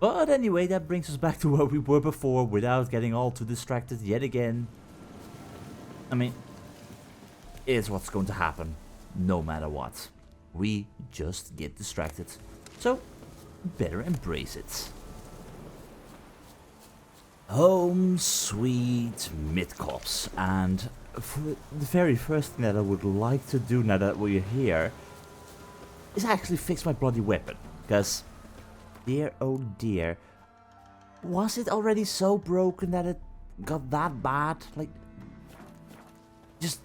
But anyway, that brings us back to where we were before without getting all too distracted yet again. I mean, it's what's going to happen no matter what. We just get distracted. So, better embrace it. Home sweet Midcops, and for the very first thing that I would like to do now that we're here is actually fix my bloody weapon, because dear oh dear, was it already so broken that it got that bad? Like, just,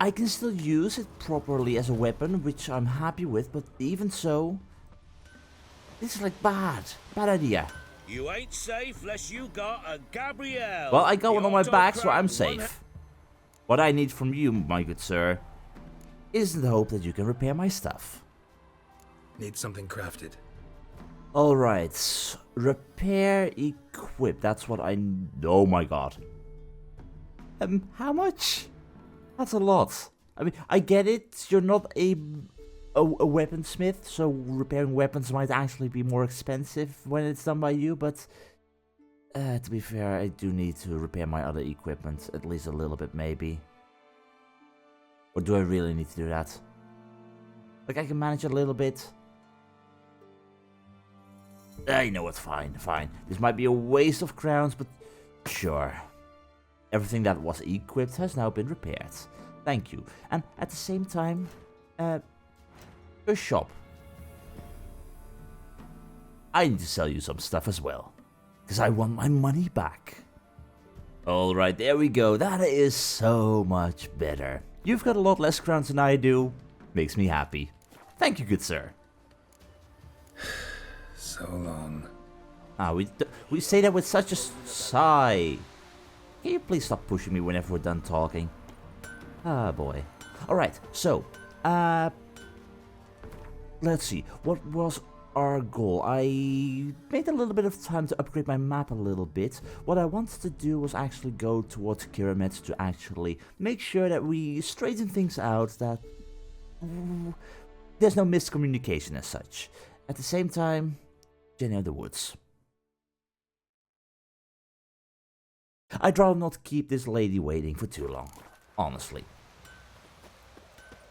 I can still use it properly as a weapon, which I'm happy with, but even so, this is like bad idea. You ain't safe unless you got a Gabrielle. Well, I got one on my back, so I'm safe. What I need from you, my good sir, is the hope that you can repair my stuff. Need something crafted. Alright, repair, equip, that's what I... Oh my god. How much? That's a lot. I mean, I get it, you're not a weaponsmith, so repairing weapons might actually be more expensive when it's done by you, but to be fair, I do need to repair my other equipment, at least a little bit maybe. Or do I really need to do that? Like, I can manage a little bit. You know what, fine. This might be a waste of crowns, but sure. Everything that was equipped has now been repaired. Thank you. And at the same time, a shop. I need to sell you some stuff as well, because I want my money back. Alright, there we go. That is so much better. You've got a lot less crowns than I do. Makes me happy. Thank you, good sir. So long. We say that with such a sigh. Can you please stop pushing me whenever we're done talking? Ah, boy. Alright, so, let's see. What was our goal? I made a little bit of time to upgrade my map a little bit. What I wanted to do was actually go towards Keira Metz to actually make sure that we straighten things out, that there's no miscommunication as such. At the same time, Jenny of the Woods. I'd rather not keep this lady waiting for too long, honestly.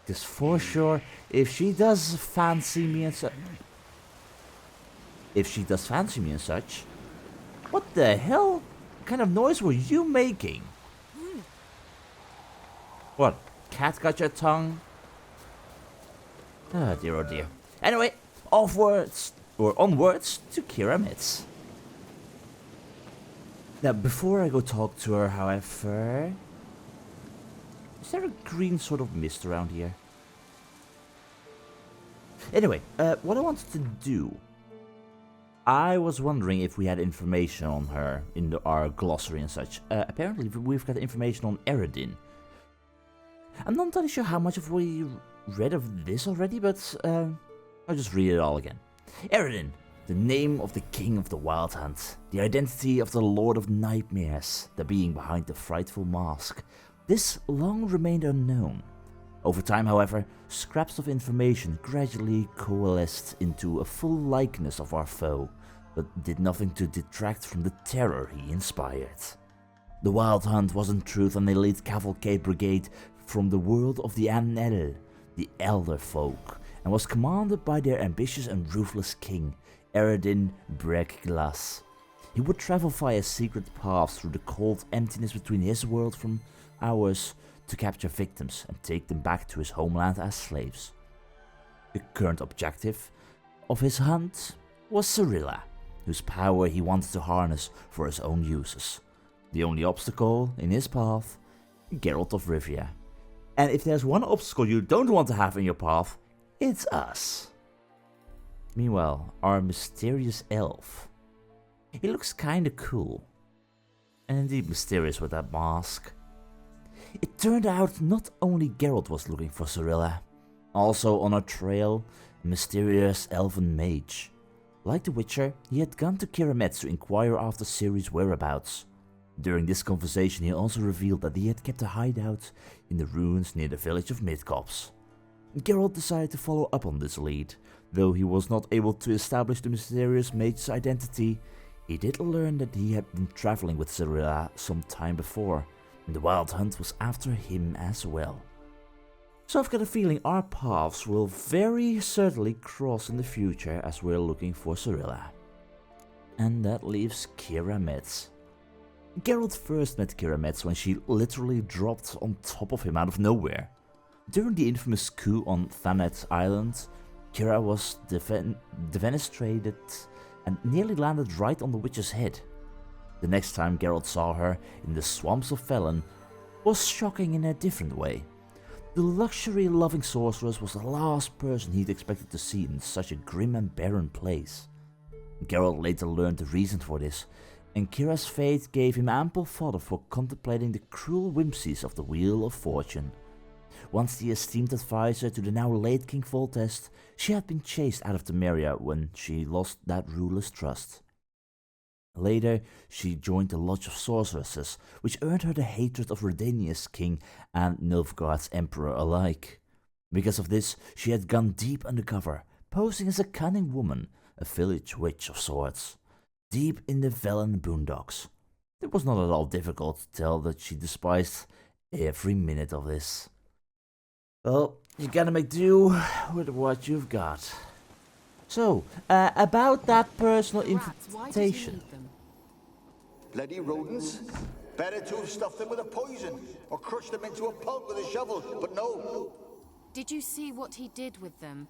Because for sure, if she does fancy me and such... What the hell kind of noise were you making? What? Cat got your tongue? Oh dear. Anyway, onwards to Keira Metz. Now, before I go talk to her, however... Is there a green sort of mist around here? Anyway, what I wanted to do... I was wondering if we had information on her in our glossary and such. Apparently, we've got information on Eredin. I'm not entirely sure how much of we read of this already, but I'll just read it all again. Eredin, the name of the king of the Wild Hunt, the identity of the Lord of Nightmares, the being behind the frightful mask. This long remained unknown. Over time, however, scraps of information gradually coalesced into a full likeness of our foe, but did nothing to detract from the terror he inspired. The Wild Hunt was in truth an elite cavalcade brigade from the world of the Anel, the Elder Folk, and was commanded by their ambitious and ruthless king, Eredin Bregglas. He would travel via secret paths through the cold emptiness between his world from ours to capture victims and take them back to his homeland as slaves. The current objective of his hunt was Cirilla, whose power he wanted to harness for his own uses. The only obstacle in his path, Geralt of Rivia. And if there's one obstacle you don't want to have in your path, it's us. Meanwhile, our mysterious elf. He looks kinda cool. And indeed mysterious with that mask. It turned out not only Geralt was looking for Cirilla, also on our trail, a mysterious elven mage. Like the Witcher, he had gone to Keira Metz to inquire after Ciri's whereabouts. During this conversation he also revealed that he had kept a hideout in the ruins near the village of Midcops. Geralt decided to follow up on this lead, Though he was not able to establish the mysterious mage's identity, he did learn that he had been traveling with Cyrilla some time before, and the Wild Hunt was after him as well. So I've got a feeling our paths will very certainly cross in the future as we're looking for Cyrilla. And that leaves Keira Metz. Geralt first met Keira Metz when she literally dropped on top of him out of nowhere. During the infamous coup on Thanet Island, Keira was defenestrated and nearly landed right on the witch's head. The next time Geralt saw her in the swamps of Felon was shocking in a different way. The luxury-loving sorceress was the last person he'd expected to see in such a grim and barren place. Geralt later learned the reason for this, and Keira's fate gave him ample fodder for contemplating the cruel whimsies of the Wheel of Fortune. Once the esteemed advisor to the now late King Voltest, she had been chased out of Temeria when she lost that ruler's trust. Later, she joined the Lodge of Sorceresses, which earned her the hatred of Redania's king and Nilfgaard's emperor alike. Because of this, she had gone deep undercover, posing as a cunning woman, a village witch of sorts, deep in the Velen boondocks. It was not at all difficult to tell that she despised every minute of this. Well, you gotta make do with what you've got. So, about that personal invitation. Bloody rodents. Better to have stuffed them with a poison, or crushed them into a pulp with a shovel, but no. Did you see what he did with them?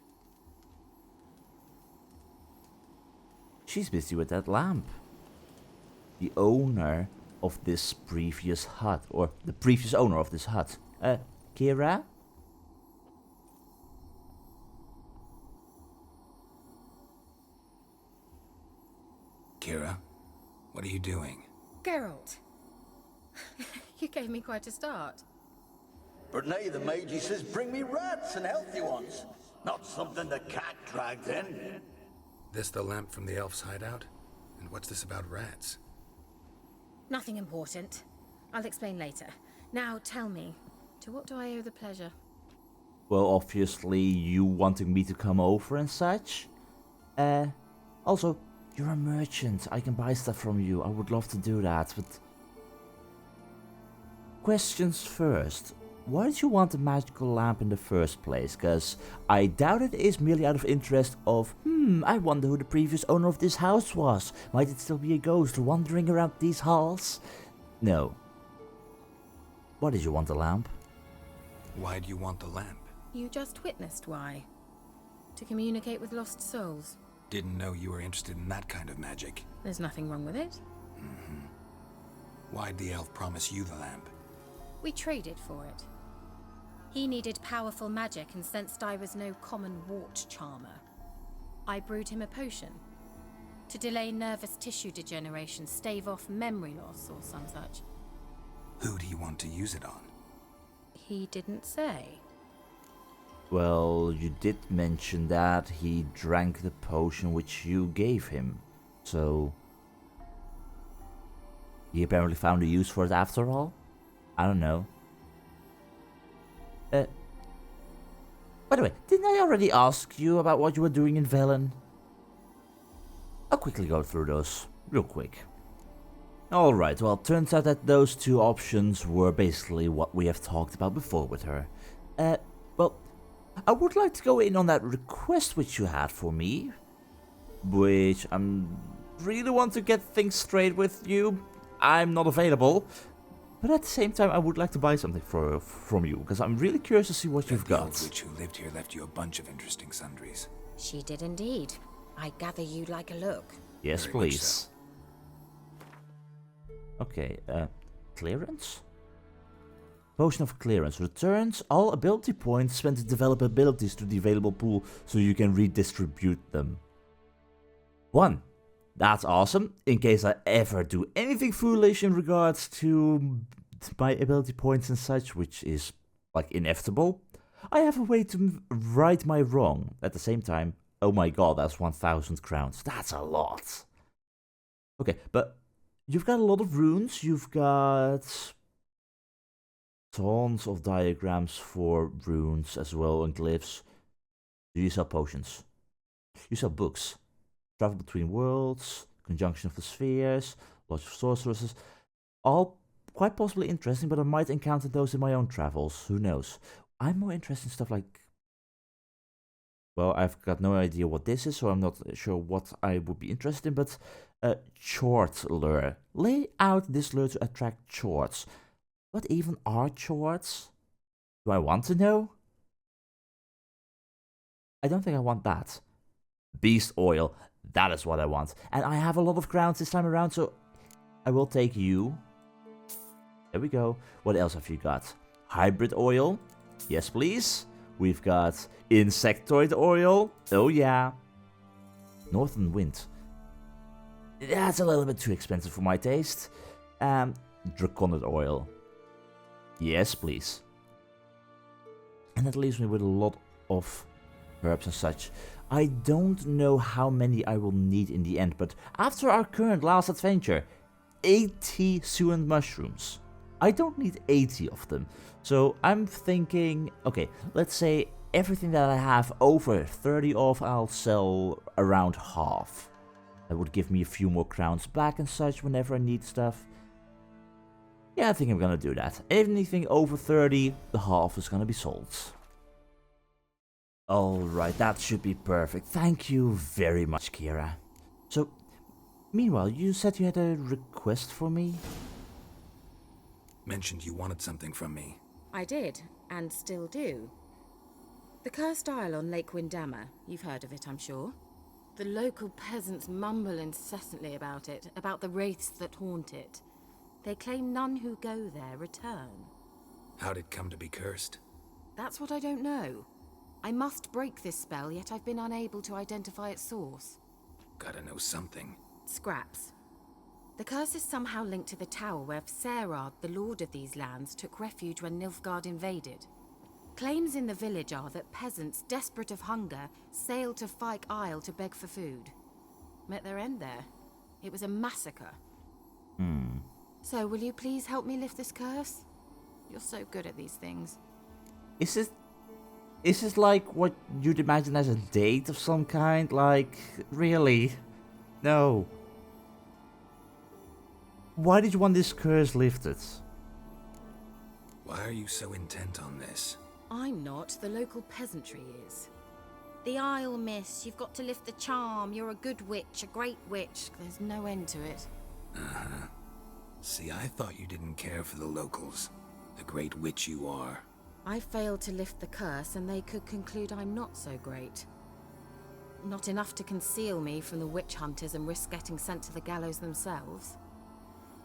She's busy with that lamp. The owner of this previous hut, or the previous owner of this hut. Keira? Keira, what are you doing? Geralt. You gave me quite a start. But nay, the mage, he says, bring me rats and healthy ones. Not something the cat dragged in. This the lamp from the elf's hideout? And what's this about rats? Nothing important. I'll explain later. Now tell me, to what do I owe the pleasure? Well, obviously you wanting me to come over and such. Also, you're a merchant. I can buy stuff from you. I would love to do that, but... Questions first. Why did you want a magical lamp in the first place? Cause I doubt it is merely out of interest of, I wonder who the previous owner of this house was. Might it still be a ghost wandering around these halls? No. Why did you want the lamp? Why do you want the lamp? You just witnessed why. To communicate with lost souls. Didn't know you were interested in that kind of magic. There's nothing wrong with it. Why'd the elf promise you the lamp? We traded for it. He needed powerful magic and sensed I was no common wart charmer. I brewed him a potion. To delay nervous tissue degeneration, stave off memory loss or some such. Who do you want to use it on? He didn't say. Well, you did mention that he drank the potion which you gave him, so... He apparently found a use for it after all? I don't know. By the way, didn't I already ask you about what you were doing in Velen? I'll quickly go through those, real quick. Alright, well, turns out that those two options were basically what we have talked about before with her. Well, I would like to go in on that request which you had for me, which I really want to get things straight with you. I'm not available, but at the same time I would like to buy something from you, because I'm really curious to see what you've The got. old witch who lived here left you a bunch of interesting sundries. She did indeed. I gather you'd like a look. Yes, Very much please. so. Okay, clearance? Potion of Clearance returns all ability points spent to develop abilities to the available pool so you can redistribute them. 1. That's awesome, in case I ever do anything foolish in regards to my ability points and such, which is, like, inevitable. I have a way to right my wrong. At the same time, oh my god, that's 1,000 crowns. That's a lot. Okay, but you've got a lot of runes, you've got tons of diagrams for runes as well and glyphs. Do you sell potions? You sell books. Travel between worlds, conjunction of the spheres, lots of sorceresses. All quite possibly interesting, but I might encounter those in my own travels. Who knows? I'm more interested in stuff like... Well, I've got no idea what this is, so I'm not sure what I would be interested in, but... Chort lure. Lay out this lure to attract chorts. What even are chorts? Do I want to know? I don't think I want that. Beast oil. That is what I want. And I have a lot of crowns this time around, so I will take you. There we go. What else have you got? Hybrid oil. Yes, please. We've got insectoid oil. Oh, yeah. Northern wind. That's a little bit too expensive for my taste. Draconid oil. Yes, please. And that leaves me with a lot of herbs and such. I don't know how many I will need in the end, but after our current last adventure, 80 suand mushrooms. I don't need 80 of them. So I'm thinking, okay, let's say everything that I have over 30 of, I'll sell around half. That would give me a few more crowns back and such whenever I need stuff. Yeah, I think I'm gonna do that. Anything over 30, the half is gonna be sold. Alright, that should be perfect. Thank you very much, Keira. So, meanwhile, you said you had a request for me? Mentioned you wanted something from me. I did, and still do. The cursed isle on Lake Windammer. You've heard of it, I'm sure. The local peasants mumble incessantly about it, about the wraiths that haunt it. They claim none who go there return. How'd it come to be cursed? That's what I don't know. I must break this spell, yet I've been unable to identify its source. Gotta know something. Scraps. The curse is somehow linked to the tower where Serad, the lord of these lands, took refuge when Nilfgaard invaded. Claims in the village are that peasants, desperate of hunger, sailed to Fyke Isle to beg for food. Met their end there. It was a massacre. So, will you please help me lift this curse? You're so good at these things. Is this like what you'd imagine as a date of some kind? Like, really? No. Why did you want this curse lifted? Why are you so intent on this? I'm not, the local peasantry is. The Isle, miss, you've got to lift the charm. You're a good witch, a great witch. There's no end to it. Uh-huh. See, I thought you didn't care for the locals. The great witch you are. I failed to lift the curse, and they could conclude I'm not so great. Not enough to conceal me from the witch hunters and risk getting sent to the gallows themselves.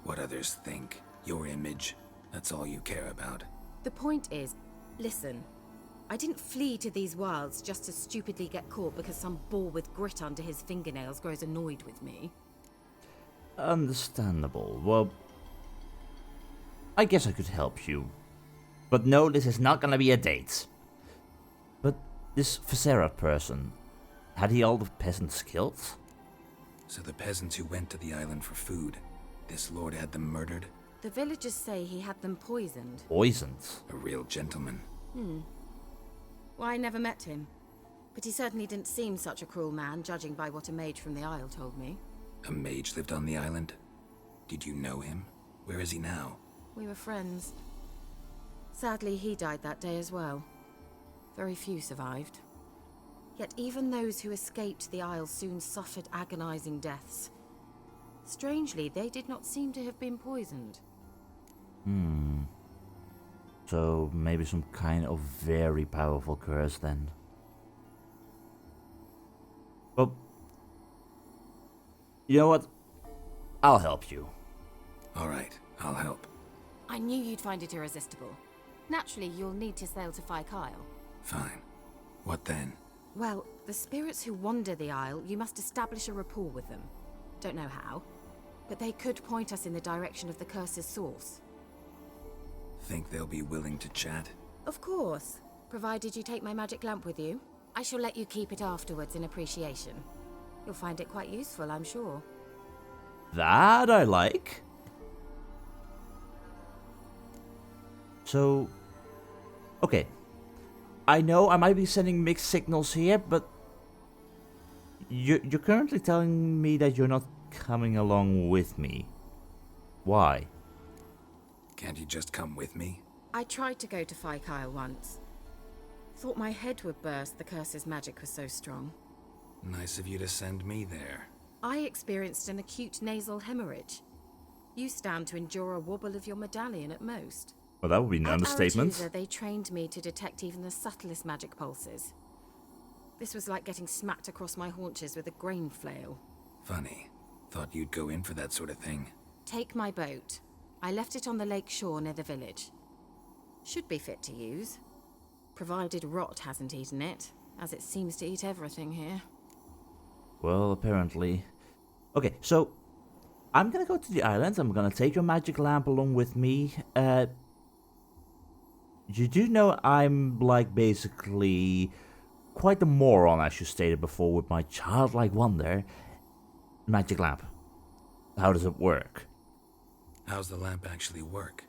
What others think, your image, that's all you care about. The point is, listen, I didn't flee to these wilds just to stupidly get caught because some boar with grit under his fingernails grows annoyed with me. Understandable. Well, I guess I could help you. But no, this is not gonna be a date. But this Visera person, had he all the peasants killed? So the peasants who went to the island for food, this lord had them murdered? The villagers say he had them poisoned. Poisoned? A real gentleman. Well, I never met him. But he certainly didn't seem such a cruel man, judging by what a mage from the Isle told me. A mage lived on the island? Did you know him? Where is he now? We were friends. Sadly, he died that day as well. Very few survived. Yet even those who escaped the Isle soon suffered agonizing deaths. Strangely, they did not seem to have been poisoned. So maybe some kind of very powerful curse then. Well, you know what? I'll help you. Alright, I'll help. I knew you'd find it irresistible. Naturally, you'll need to sail to Fyke Isle. Fine. What then? Well, the spirits who wander the Isle, you must establish a rapport with them. Don't know how, but they could point us in the direction of the curse's source. Think they'll be willing to chat? Of course, provided you take my magic lamp with you. I shall let you keep it afterwards in appreciation. You'll find it quite useful, I'm sure. That I like. So, okay. I know I might be sending mixed signals here, but You're currently telling me that you're not coming along with me. Why? Can't you just come with me? I tried to go to Fyke Isle once. Thought my head would burst, the curse's magic was so strong. Nice of you to send me there. I experienced an acute nasal hemorrhage. You stand to endure a wobble of your medallion at most. Well, that would be an understatement. At Aretusa, they trained me to detect even the subtlest magic pulses. This was like getting smacked across my haunches with a grain flail. Funny. Thought you'd go in for that sort of thing. Take my boat. I left it on the lake shore near the village. Should be fit to use. Provided rot hasn't eaten it, as it seems to eat everything here. Well, apparently. Okay, so I'm gonna go to the island. I'm gonna take your magic lamp along with me. You do know I'm like basically quite the moron, as you stated before, with my childlike wonder. Magic lamp. How does it work? How's the lamp actually work?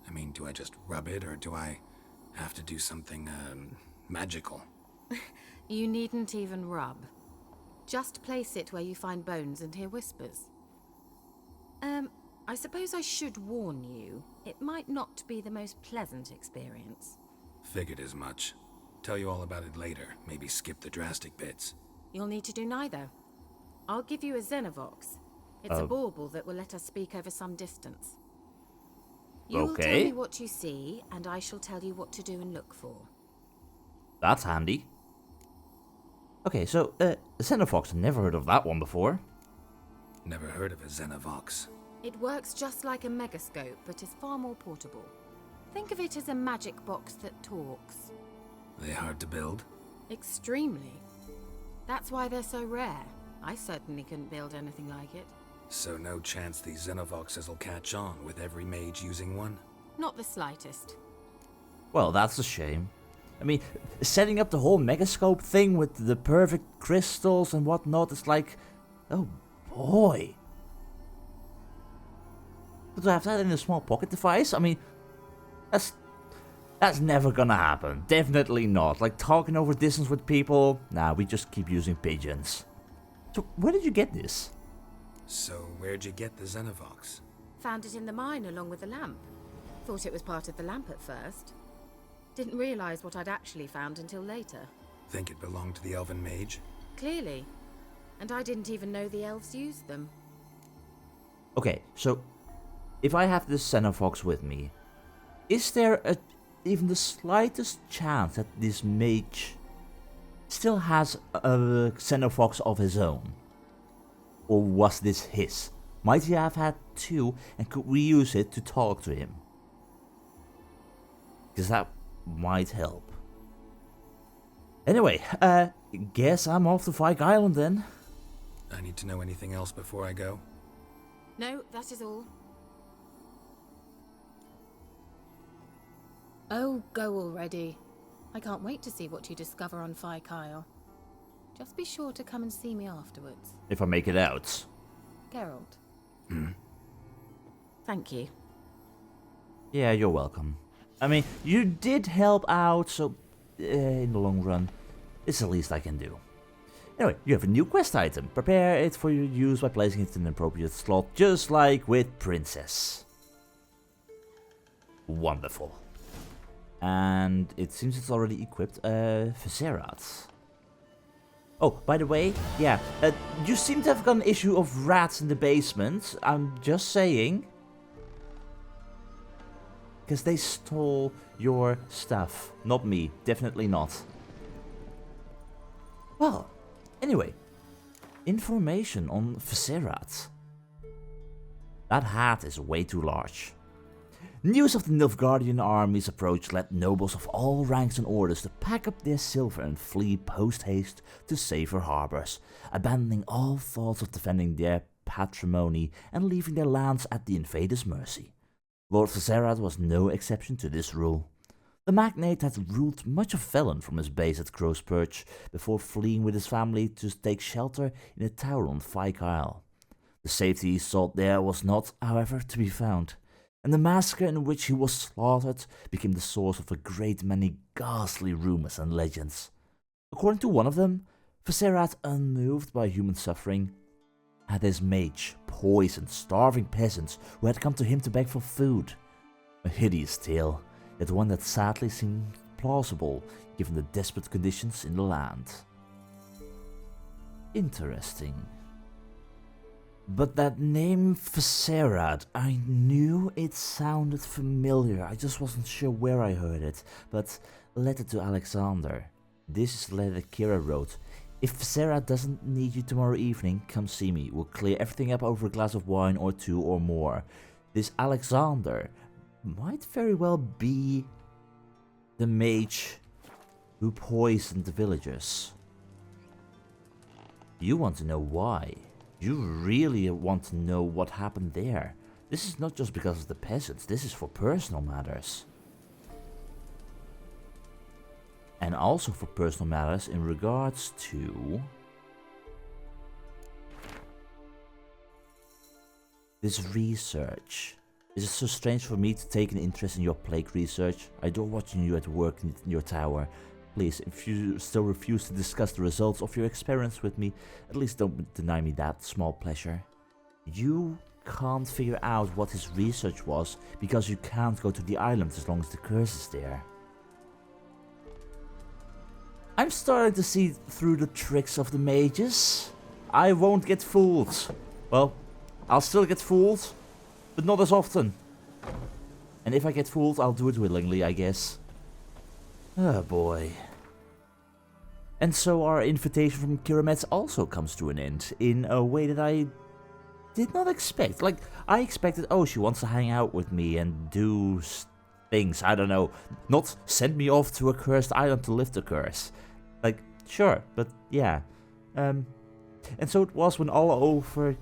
I mean, do I just rub it, or do I have to do something, magical? You needn't even rub. Just place it where you find bones and hear whispers. I suppose I should warn you, it might not be the most pleasant experience. Figured as much. Tell you all about it later, maybe skip the drastic bits. You'll need to do neither. I'll give you a Xenovox. It's a bauble that will let us speak over some distance. You will tell me what you see, and I shall tell you what to do and look for. That's handy. Okay, so, Xenovox, never heard of that one before. Never heard of a Xenovox. It works just like a megascope, but is far more portable. Think of it as a magic box that talks. They hard to build? Extremely. That's why they're so rare. I certainly couldn't build anything like it. So no chance these Xenovoxes will catch on with every mage using one? Not the slightest. Well, that's a shame. I mean, setting up the whole megascope thing with the perfect crystals and whatnot is like, oh boy. But to have that in a small pocket device, I mean, that's never gonna happen. Definitely not. Like talking over distance with people, nah, we just keep using pigeons. So where did you get this? So where'd you get the Xenovox? Found it in the mine along with the lamp. Thought it was part of the lamp at first. Didn't realize what I'd actually found until later. Think it belonged to the elven mage? Clearly. And I didn't even know the elves used them. Okay, so if I have this Xenovox with me, is there even the slightest chance that this mage still has a Xenovox of his own? Or was this his? Might he have had two and could we use it to talk to him? Because that might help. Anyway, guess I'm off to Fyke Island then. I need to know anything else before I go? No, that is all. Oh, go already. I can't wait to see what you discover on Fyke Isle. Just be sure to come and see me afterwards. If I make it out. Geralt. Thank you. Yeah, you're welcome. I mean, you did help out, so in the long run, it's the least I can do. Anyway, you have a new quest item. Prepare it for your use by placing it in an appropriate slot, just like with Princess. Wonderful. And it seems it's already equipped. Viserat. Oh, by the way, yeah, you seem to have got an issue of rats in the basement. I'm just saying. Because they stole your stuff. Not me. Definitely not. Well, anyway. Information on Viserat. That hat is way too large. News of the Nilfgaardian army's approach led nobles of all ranks and orders to pack up their silver and flee post-haste to safer harbors, abandoning all thoughts of defending their patrimony and leaving their lands at the invaders' mercy. Lord Viserat was no exception to this rule. The magnate had ruled much of Velen from his base at Crow's Perch before fleeing with his family to take shelter in a tower on Fyke Isle. The safety he sought there was not, however, to be found, and the massacre in which he was slaughtered became the source of a great many ghastly rumors and legends. According to one of them, Viserat, unmoved by human suffering, had his mage poisoned starving peasants who had come to him to beg for food. A hideous tale, yet one that sadly seemed plausible given the desperate conditions in the land. Interesting. But that name Viserat, I knew it sounded familiar, I just wasn't sure where I heard it. But letter to Alexander. This is the letter that Keira wrote. If Viserat doesn't need you tomorrow evening, come see me. We'll clear everything up over a glass of wine or two or more. This Alexander might very well be the mage who poisoned the villagers. You want to know why? You really want to know what happened there. This is not just because of the peasants, this is for personal matters. And also for personal matters in regards to this research. Is it so strange for me to take an interest in your plague research? I adore watching you at work in your tower. Please, if you still refuse to discuss the results of your experiments with me, at least don't deny me that small pleasure. You can't figure out what his research was because you can't go to the island as long as the curse is there. I'm starting to see through the tricks of the mages. I won't get fooled. Well, I'll still get fooled, but not as often. And if I get fooled, I'll do it willingly, I guess. Oh boy. And so our invitation from Keira Metz also comes to an end in a way that I did not expect. Like, I expected, oh, she wants to hang out with me and do things, I don't know. Not send me off to a cursed island to lift the curse. Like, sure, but yeah. And so it was when all over,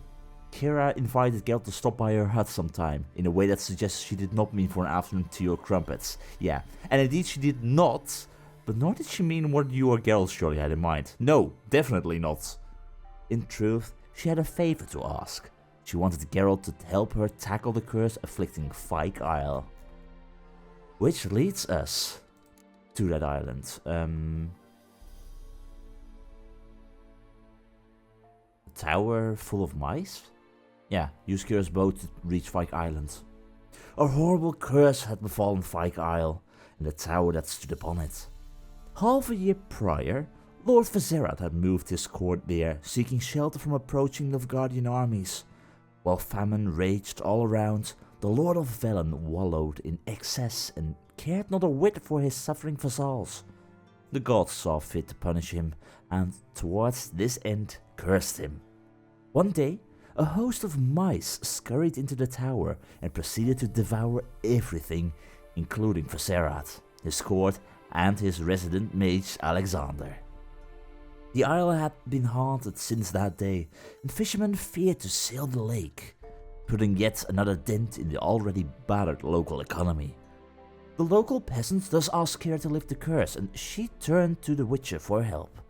Keira invited Geralt to stop by her hut sometime, in a way that suggests she did not mean for an afternoon tea or crumpets. Yeah, and indeed she did not, but nor did she mean what you or Geralt surely had in mind. No, definitely not. In truth, she had a favor to ask. She wanted Geralt to help her tackle the curse afflicting Fyke Isle. Which leads us to that island. A tower full of mice? Yeah, use Keira's boat to reach Fyke Island. A horrible curse had befallen Fyke Isle, and the tower that stood upon it. Half a year prior, Lord Viserat had moved his court there, seeking shelter from approaching Nilfgaardian armies. While famine raged all around, the Lord of Velen wallowed in excess and cared not a whit for his suffering vassals. The gods saw fit to punish him, and towards this end cursed him. One day, a host of mice scurried into the tower and proceeded to devour everything, including Viserat, his court, and his resident mage Alexander. The isle had been haunted since that day, and fishermen feared to sail the lake, putting yet another dent in the already battered local economy. The local peasants thus asked Keira to lift the curse, and she turned to the Witcher for help.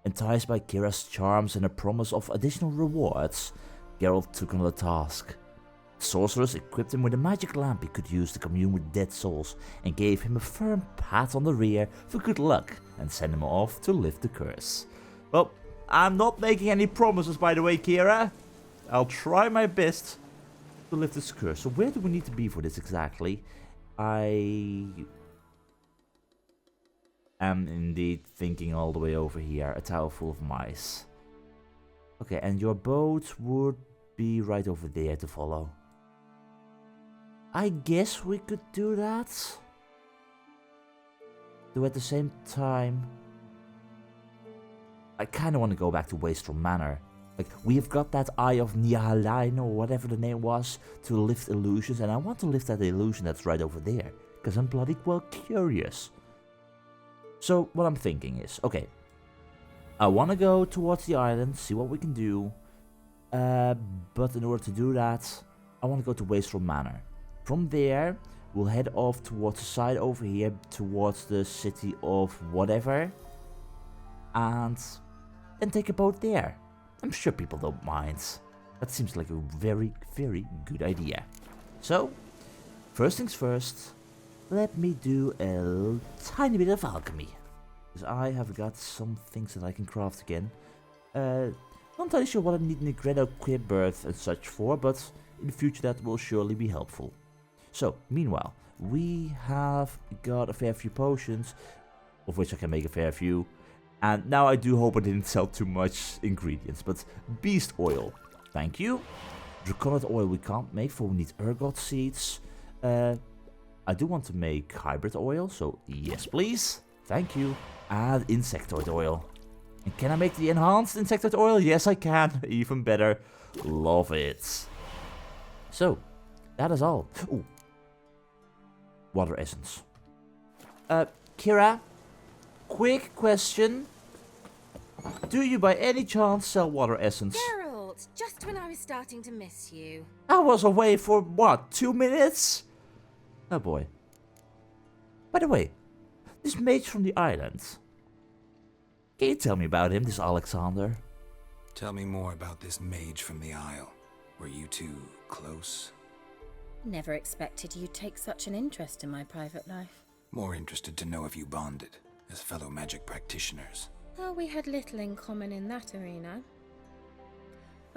Enticed by Keira's charms and a promise of additional rewards, Geralt took on the task. The sorceress equipped him with a magic lamp he could use to commune with dead souls, and gave him a firm pat on the rear for good luck, and sent him off to lift the curse. Well, I'm not making any promises, by the way, Keira. I'll try my best to lift this curse. So where do we need to be for this exactly? I am indeed thinking all the way over here. A tower full of mice. Okay, and your boat would be right over there to follow. I guess we could do that. Though at the same time, I kind of want to go back to Wastrel Manor. Like, we've got that Eye of Nehaleni or whatever the name was to lift illusions, and I want to lift that illusion that's right over there, because I'm bloody well curious. So what I'm thinking is, okay, I want to go towards the island, see what we can do, but in order to do that, I want to go to Wastrel Manor. From there, we'll head off towards the side over here, towards the city of whatever, and then take a boat there. I'm sure people don't mind. That seems like a very, very good idea. So, first things first, let me do a tiny bit of alchemy. Because I have got some things that I can craft again. Not entirely sure what I need an Negredo Quibirth and such for, but in the future that will surely be helpful. So, meanwhile, we have got a fair few potions, of which I can make a fair few. And now I do hope I didn't sell too much ingredients, but beast oil, thank you. Draconid oil we can't make, for we need ergot seeds. I do want to make hybrid oil, so yes please, thank you. And insectoid oil. And can I make the enhanced insectoid oil? Yes I can, even better. Love it. So, that is all. Ooh. Water essence. Keira, quick question. Do you by any chance sell water essence? Geralt, just when I was starting to miss you. I was away for, what, 2 minutes? Oh boy. By the way, this mage from the island. Can you tell me about him, this Alexander? Tell me more about this mage from the Isle. Were you two close? Never expected you'd take such an interest in my private life. More interested to know if you bonded as fellow magic practitioners. Well, we had little in common in that arena.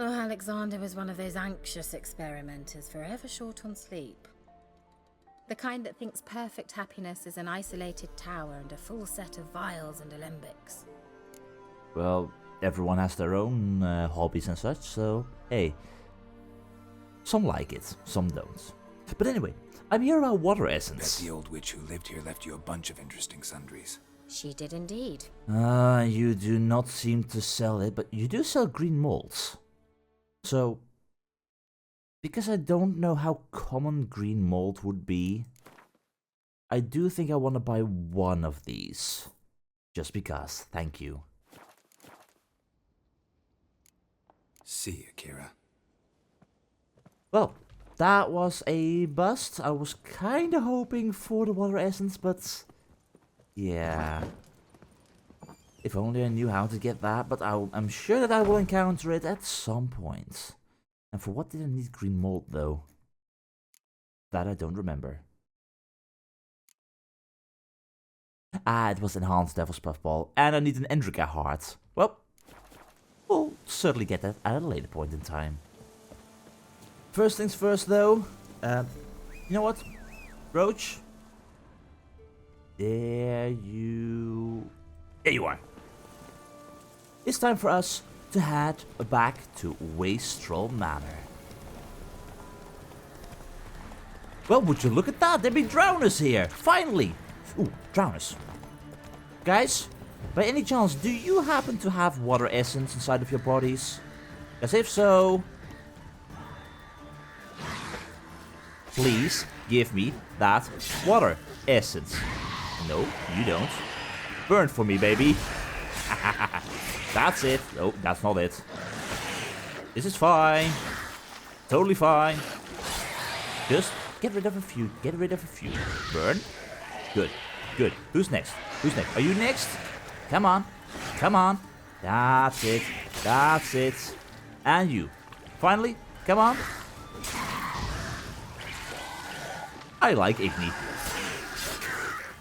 Oh, Alexander was one of those anxious experimenters, forever short on sleep. The kind that thinks perfect happiness is an isolated tower and a full set of vials and alembics. Well, everyone has their own hobbies and such, so hey. Some like it, some don't. But anyway, I'm here about water essence. Bet the old witch who lived here left you a bunch of interesting sundries. She did indeed. You do not seem to sell it, but you do sell green molds. So, because I don't know how common green mold would be, I do think I want to buy one of these. Just because, thank you. See you, Keira. Well, that was a bust. I was kinda hoping for the water essence, but yeah. If only I knew how to get that, but I'm sure that I will encounter it at some point. And for what did I need green mold though? That I don't remember. Ah, it was enhanced Devil's Puffball, and I need an Endrika heart. Well, we'll certainly get that at a later point in time. First things first though, you know what? Roach? There you are. It's time for us to head back to Wastrel Manor. Well, would you look at that? There be drowners here! Finally! Ooh, drowners. Guys, by any chance, do you happen to have water essence inside of your bodies? Because if so, please give me that water essence. No, you don't. Burn for me, baby. That's it. Oh, that's not it. This is fine. Totally fine. Just get rid of a few. Get rid of a few. Burn. Good. Good. Who's next? Who's next? Are you next? Come on. Come on. That's it. That's it. And you. Finally. Come on. I like Igni.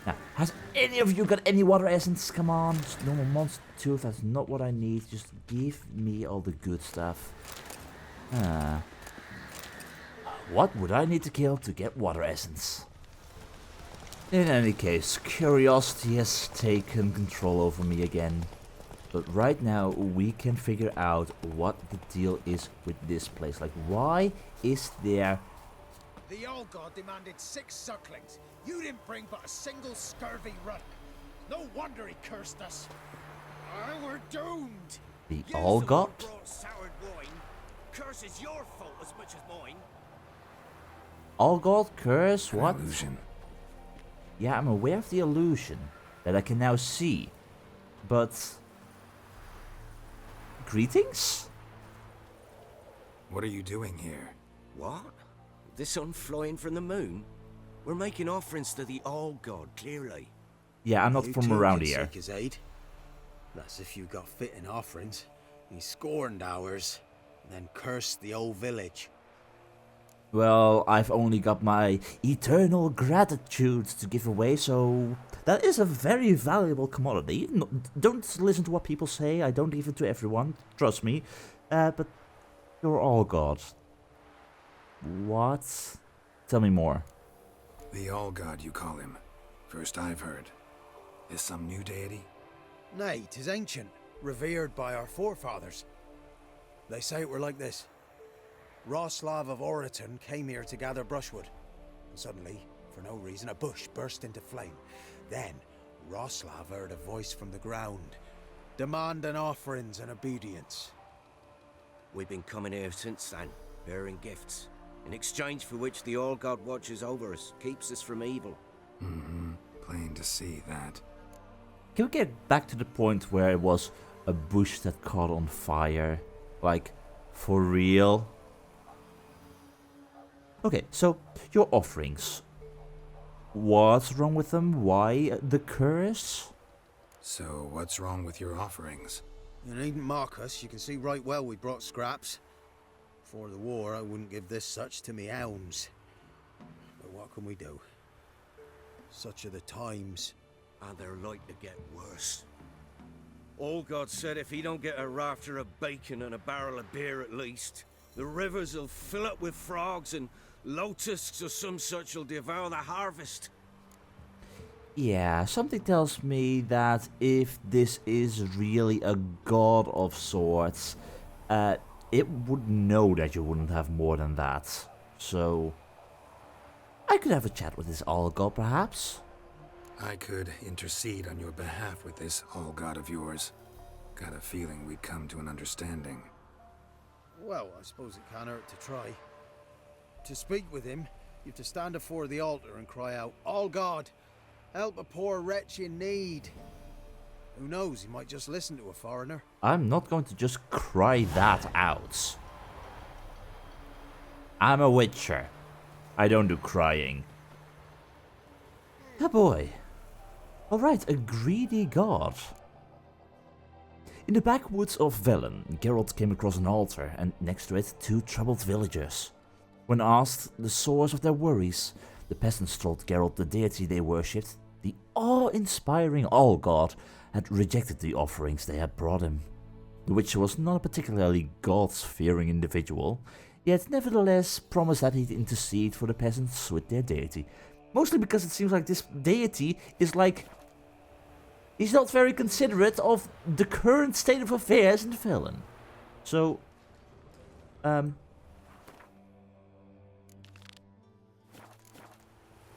Now, has any of you got any water essence? Come on. Just normal monster tooth. That's not what I need. Just give me all the good stuff. What would I need to kill to get water essence? In any case, curiosity has taken control over me again. But right now, we can figure out what the deal is with this place. Like, why is there... The ALLGOD demanded 6 sucklings. You didn't bring but a single scurvy runt. No wonder he cursed us. We're doomed. The You ALLGOD? brought soured wine. Curse is your fault as much as mine. ALLGOD curse? What? Illusion. Yeah, I'm aware of the illusion that I can now see. But... greetings? What are you doing here? What? The sun flying from the moon? We're making offerings to the ALLGOD, clearly. Yeah, I'm not You from too around can here. seek his aid. That's if you got fitting offerings. He scorned ours, then cursed the old village. Well, I've only got my eternal gratitude to give away, so that is a very valuable commodity. No, don't listen to what people say, I don't give it to everyone, trust me. But you're all God. What? Tell me more. The ALLGOD, you call him. First I've heard. Is some new deity? Nay, 'tis ancient, revered by our forefathers. They say it were like this. Roslav of Oriton came here to gather brushwood, and suddenly, for no reason, a bush burst into flame. Then, Roslav heard a voice from the ground, demanding offerings and obedience. We've been coming here since then, bearing gifts, in exchange for which the ALLGOD watches over us, keeps us from evil. Mm-hmm. Plain to see that. Can we get back to the point where it was a bush that caught on fire? Like, for real? Okay, so your offerings. What's wrong with them? Why the curse? So, what's wrong with your offerings? You needn't mock us, you can see right well we brought scraps. Before the war, I wouldn't give this such to me hounds. But what can we do? Such are the times. And they're like to get worse. ALLGOD said if he don't get a rafter of bacon and a barrel of beer at least, the rivers will fill up with frogs and lotuses or some such will devour the harvest. Yeah, something tells me that if this is really a god of sorts, it would know that you wouldn't have more than that. So, I could have a chat with this ALLGOD perhaps. I could intercede on your behalf with this ALLGOD of yours. Got a feeling we'd come to an understanding. Well, I suppose it can't hurt to try. To speak with him, you have to stand before the altar and cry out, ALLGOD, help a poor wretch in need. Who knows, he might just listen to a foreigner. I'm not going to just cry that out. I'm a witcher. I don't do crying. Oh boy. Alright, a greedy god. In the backwoods of Velen, Geralt came across an altar and next to it 2 troubled villagers. When asked the source of their worries, the peasants told Geralt the deity they worshipped, the awe-inspiring ALLGOD, had rejected the offerings they had brought him. The witcher was not a particularly god-fearing individual, yet nevertheless promised that he'd intercede for the peasants with their deity. Mostly because it seems like this deity is like... he's not very considerate of the current state of affairs in Velen. So...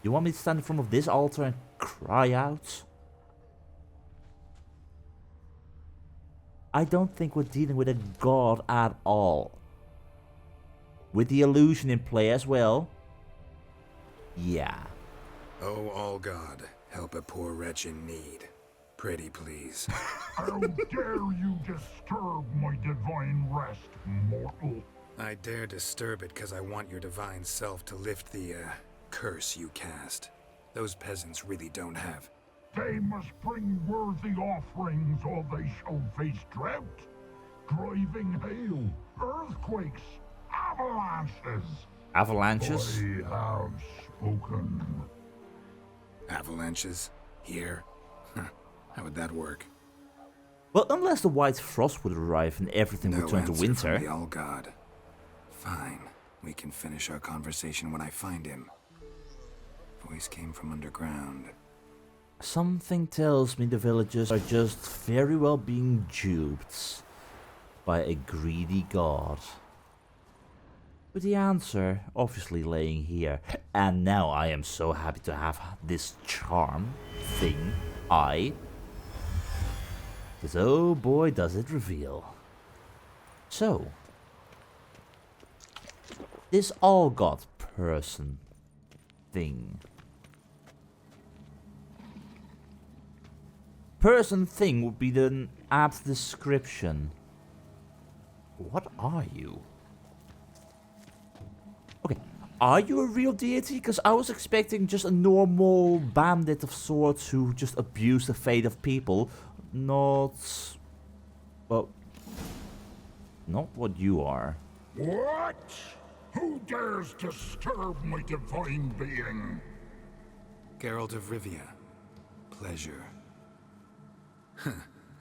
you want me to stand in front of this altar and cry out? I don't think we're dealing with a god at all. With the illusion in play as well. Yeah. Oh, ALLGOD, help a poor wretch in need. Pretty please. How dare you disturb my divine rest, mortal? I dare disturb it because I want your divine self to lift the, curse you cast. Those peasants really don't have. They must bring worthy offerings or they shall face drought, driving hail, earthquakes, avalanches. Avalanches? I have spoken. Avalanches? Here? How would that work? Well, unless the white frost would arrive and everything would turn to winter. From the ALLGOD. Fine. We can finish our conversation when I find him. Voice came from underground. Something tells me the villagers are just very well being duped by a greedy god. With the answer obviously laying here. And now I am so happy to have this charm thing. Because oh boy does it reveal. So, this ALLGOD person thing. Person thing would be the apt description. What are you? Okay, are you a real deity? Because I was expecting just a normal bandit of sorts who just abuse the fate of people. Not... well... not what you are. What? Who dares disturb my divine being? Geralt of Rivia. Pleasure.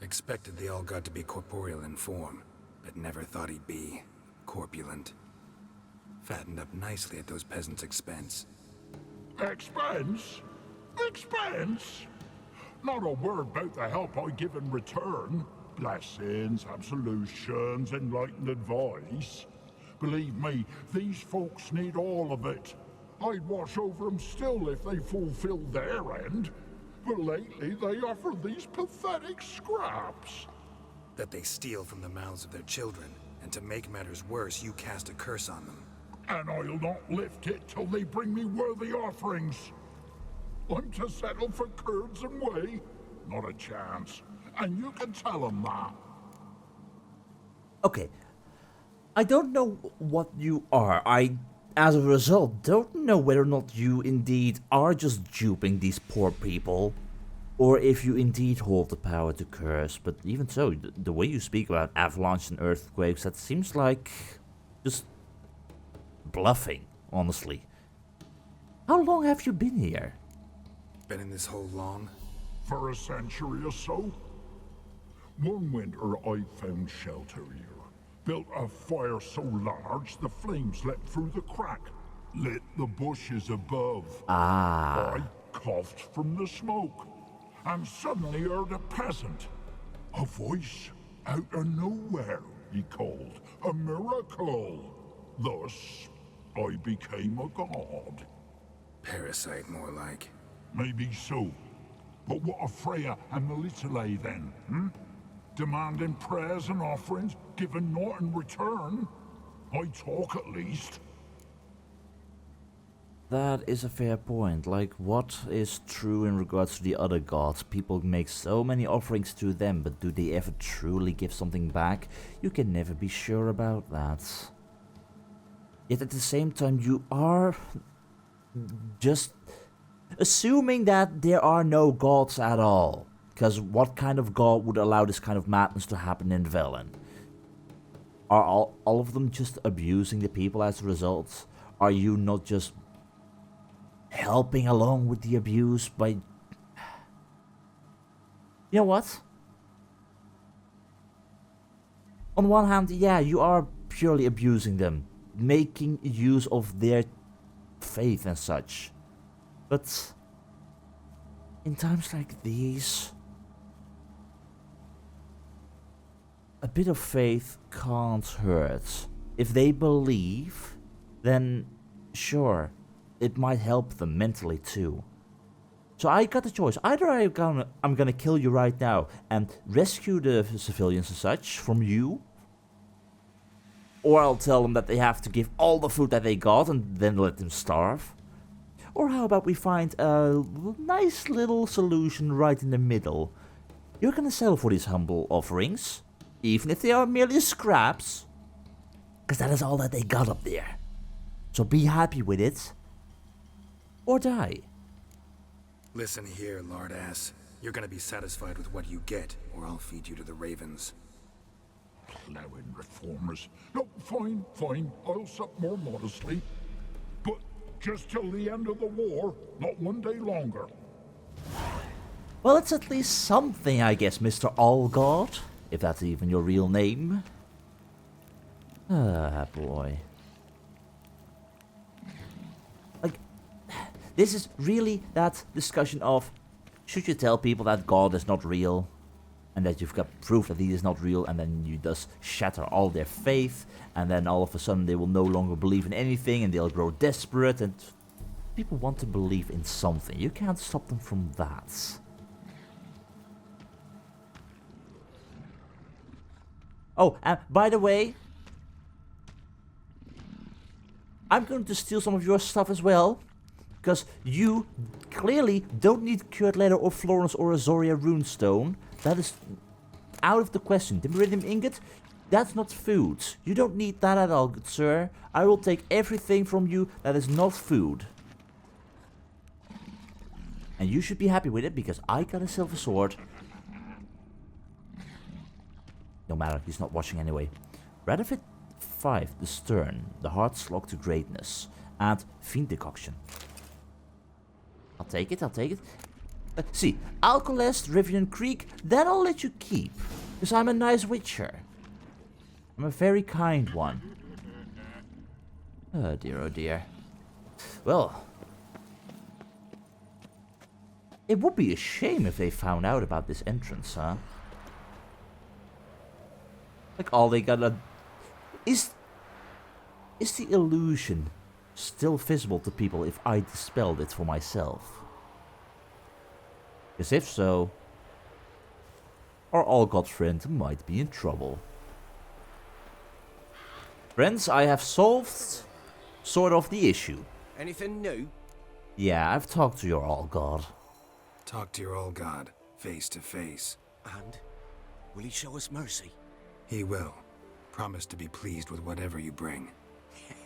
Expected the ALLGOD to be corporeal in form, but never thought he'd be corpulent. Fattened up nicely at those peasants' expense. Expense? Expense? Not a word about the help I give in return. Blessings, absolutions, enlightened advice. Believe me, these folks need all of it. I'd watch over them still if they fulfilled their end. But lately they offer these pathetic scraps. That they steal from the mouths of their children, and to make matters worse, you cast a curse on them. And I'll not lift it till they bring me worthy offerings. I'm to settle for curds and whey? Not a chance. And you can tell them that. Okay. I don't know what you are. I, as a result, don't know whether or not you indeed are just duping these poor people, or if you indeed hold the power to curse. But even so, the way you speak about avalanches and earthquakes, that seems like just bluffing, honestly. How long have you been here? Been in this hole long? For a century or so. One winter I found shelter here. Built a fire so large the flames leapt through the crack. Lit the bushes above. Ah. I coughed from the smoke. And suddenly heard a peasant. A voice out of nowhere, he called. A miracle. Thus, I became a god. Parasite, more like. Maybe so. But what of Freya and Melitele then, Demanding prayers and offerings, giving naught in return? I talk at least. That is a fair point. Like, what is true in regards to the other gods? People make so many offerings to them, but do they ever truly give something back? You can never be sure about that. Yet at the same time, you are just assuming that there are no gods at all. Because what kind of god would allow this kind of madness to happen in Velen? Are all of them just abusing the people as a result? Are you not just helping along with the abuse by... You know what? On one hand, yeah, you are purely abusing them. Making use of their faith and such. But in times like these, a bit of faith can't hurt. If they believe, then sure, it might help them mentally too. So I got the choice. Either I'm gonna kill you right now and rescue the civilians and such from you, or I'll tell them that they have to give all the food that they got and then let them starve. Or how about we find a nice little solution right in the middle? You're gonna settle for these humble offerings, even if they are merely scraps, because that is all that they got up there. So be happy with it, or die. Listen here, lard ass. You're gonna be satisfied with what you get, or I'll feed you to the ravens. Plowing reformers. No, fine, fine. I'll sup more modestly. But just till the end of the war, not one day longer. Well, it's at least something, I guess, Mr. ALLGOD. If that's even your real name. Ah, boy. Like, this is really that discussion of, should you tell people that God is not real? And that you've got proof that he is not real, and then you just shatter all their faith, and then all of a sudden they will no longer believe in anything, and they'll grow desperate, and people want to believe in something. You can't stop them from that. Oh, and by the way, I'm going to steal some of your stuff as well, because you clearly don't need cured leather or Florence or Azoria runestone. That is out of the question. Dimeridium ingot? That's not food. You don't need that at all, good sir. I will take everything from you that is not food. And you should be happy with it, because I got a silver sword. No matter, he's not watching anyway. Radovit 5, the Stern, the Heart's Lock to Greatness, and Fiend Decoction. I'll take it, I'll take it. See, Alcolest, Rivian Creek, that I'll let you keep. Because I'm a nice witcher. I'm a very kind one. Oh dear, oh dear. Well, it would be a shame if they found out about this entrance, huh? Like all they gotta... Is the illusion still visible to people if I dispelled it for myself? Because if so, our ALLGOD friend might be in trouble. Friends, I have solved sort of the issue. Anything new? Yeah, I've talked to your ALLGOD. Talk to your ALLGOD, face to face. And will he show us mercy? He will. Promise to be pleased with whatever you bring.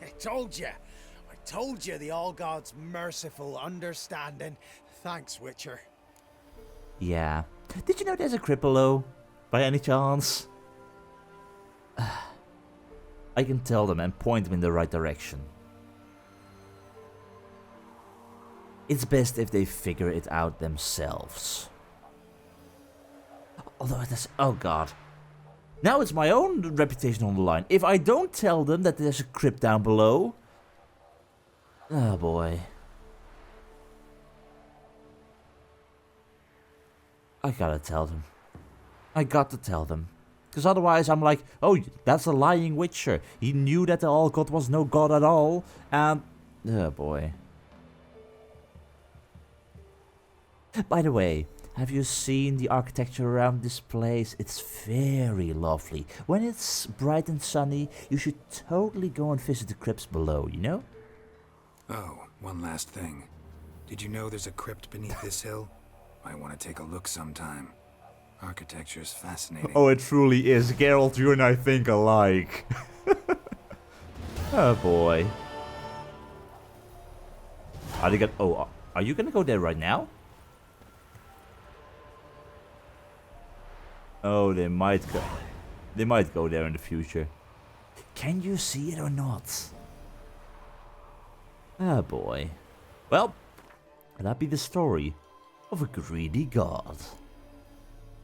I told you the ALLGOD's merciful, understanding. Thanks, Witcher. Yeah. Did you know there's a crypt below? By any chance? I can tell them and point them in the right direction. It's best if they figure it out themselves. Although it is... Oh god. Now it's my own reputation on the line. If I don't tell them that there's a crypt down below... Oh boy. I gotta tell them. I got to tell them. Because otherwise I'm like, oh, that's a lying witcher. He knew that the ALLGOD was no god at all. And... Oh boy. By the way, have you seen the architecture around this place? It's very lovely. When it's bright and sunny, you should totally go and visit the crypts below, you know? Oh, one last thing. Did you know there's a crypt beneath this hill? Might want to take a look sometime. Architecture's fascinating. Oh, it truly is. Geralt, you and I think alike. Oh boy. Are they are you gonna go there right now? Oh, they might go. They might go there in the future. Can you see it or not? Ah, boy. Well, that be the story of a greedy god.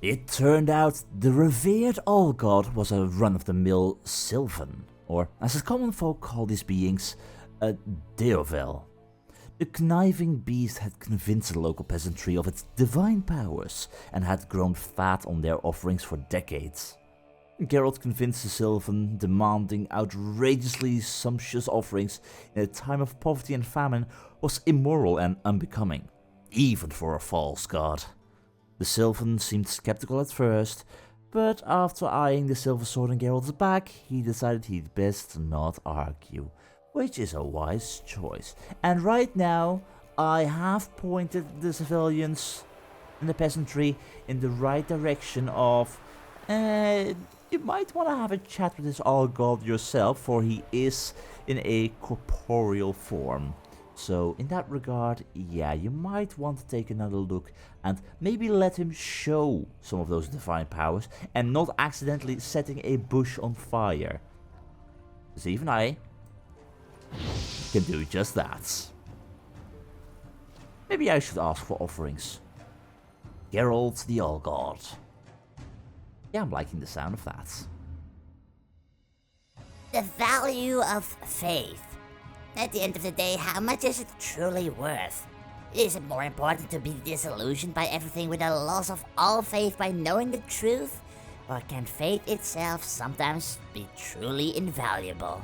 It turned out the revered ALLGOD was a run-of-the-mill Sylvan, or as the common folk call these beings, a Deovel. The conniving beast had convinced the local peasantry of its divine powers and had grown fat on their offerings for decades. Geralt convinced the Sylvan demanding outrageously sumptuous offerings in a time of poverty and famine was immoral and unbecoming, even for a false god. The Sylvan seemed skeptical at first, but after eyeing the silver sword in Geralt's back, he decided he'd best not argue. Which is a wise choice. And right now, I have pointed the civilians and the peasantry in the right direction of... you might want to have a chat with this ALLGOD yourself, for he is in a corporeal form. So, in that regard, yeah, you might want to take another look and maybe let him show some of those divine powers and not accidentally setting a bush on fire. Because even I can do just that. Maybe I should ask for offerings. Geralt the ALLGOD. Yeah, I'm liking the sound of that. The value of faith. At the end of the day, how much is it truly worth? Is it more important to be disillusioned by everything with a loss of all faith by knowing the truth? Or can faith itself sometimes be truly invaluable?